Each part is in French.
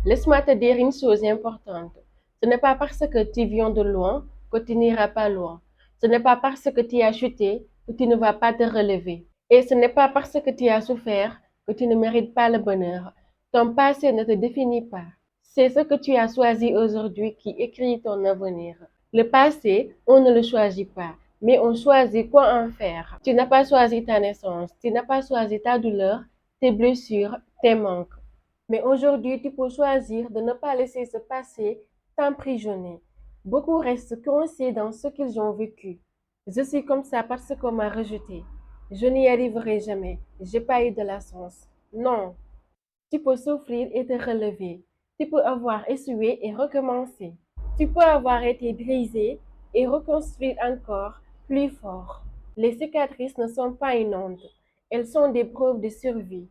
Laisse-moi te dire une chose importante. Ce n'est pas parce que tu viens de loin que tu n'iras pas loin. Ce n'est pas parce que tu as chuté que tu ne vas pas te relever. Et ce n'est pas parce que tu as souffert que tu ne mérites pas le bonheur. Ton passé ne te définit pas. C'est ce que tu as choisi aujourd'hui qui écrit ton avenir. Le passé, on ne le choisit pas, mais on choisit quoi en faire. Tu n'as pas choisi ta naissance, tu n'as pas choisi ta douleur, tes blessures, tes manques. Mais aujourd'hui, tu peux choisir de ne pas laisser ce passé t'emprisonner. Beaucoup restent coincés dans ce qu'ils ont vécu. Je suis comme ça parce qu'on m'a rejeté. Je n'y arriverai jamais. J'ai pas eu de la chance. Non, tu peux souffrir et te relever. Tu peux avoir essuyé et recommencer. Tu peux avoir été brisé et reconstruire encore plus fort. Les cicatrices ne sont pas une honte. Elles sont des preuves de survie.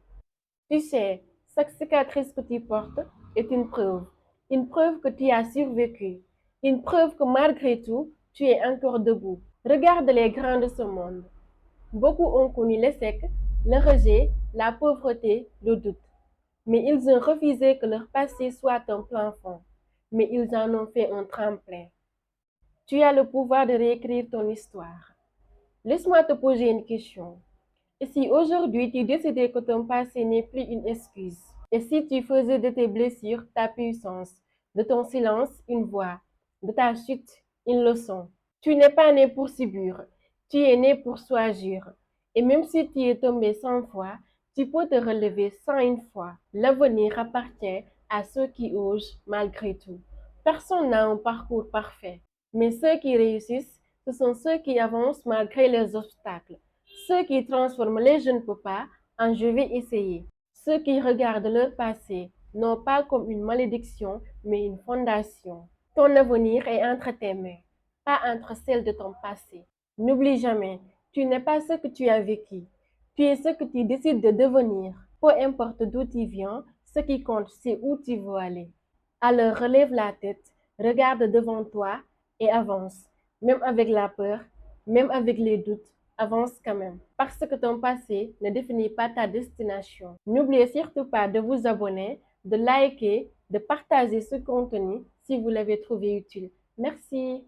Tu sais, chaque cicatrice que tu portes est une preuve que tu as survécu, une preuve que malgré tout, tu es encore debout. Regarde les grands de ce monde. Beaucoup ont connu l'échec, le rejet, la pauvreté, le doute. Mais ils ont refusé que leur passé soit un plan fond. Mais ils en ont fait un tremplin. Tu as le pouvoir de réécrire ton histoire. Laisse-moi te poser une question. Et si aujourd'hui tu décidais que ton passé n'est plus une excuse? Et si tu faisais de tes blessures ta puissance, de ton silence une voix, de ta chute une leçon? Tu n'es pas né pour subir, tu es né pour choisir. Et même si tu es tombé 100 fois, tu peux te relever 101 fois. L'avenir appartient à ceux qui osent malgré tout. Personne n'a un parcours parfait, mais ceux qui réussissent, ce sont ceux qui avancent malgré les obstacles. Ceux qui transforment les je ne peux pas en je vais essayer. Ceux qui regardent leur passé, non pas comme une malédiction, mais une fondation. Ton avenir est entre tes mains, pas entre celles de ton passé. N'oublie jamais, tu n'es pas ce que tu as vécu. Tu es ce que tu décides de devenir. Peu importe d'où tu viens, ce qui compte, c'est où tu veux aller. Alors relève la tête, regarde devant toi et avance. Même avec la peur, même avec les doutes, avance quand même. Parce que ton passé ne définit pas ta destination. N'oubliez surtout pas de vous abonner, de liker, de partager ce contenu si vous l'avez trouvé utile. Merci.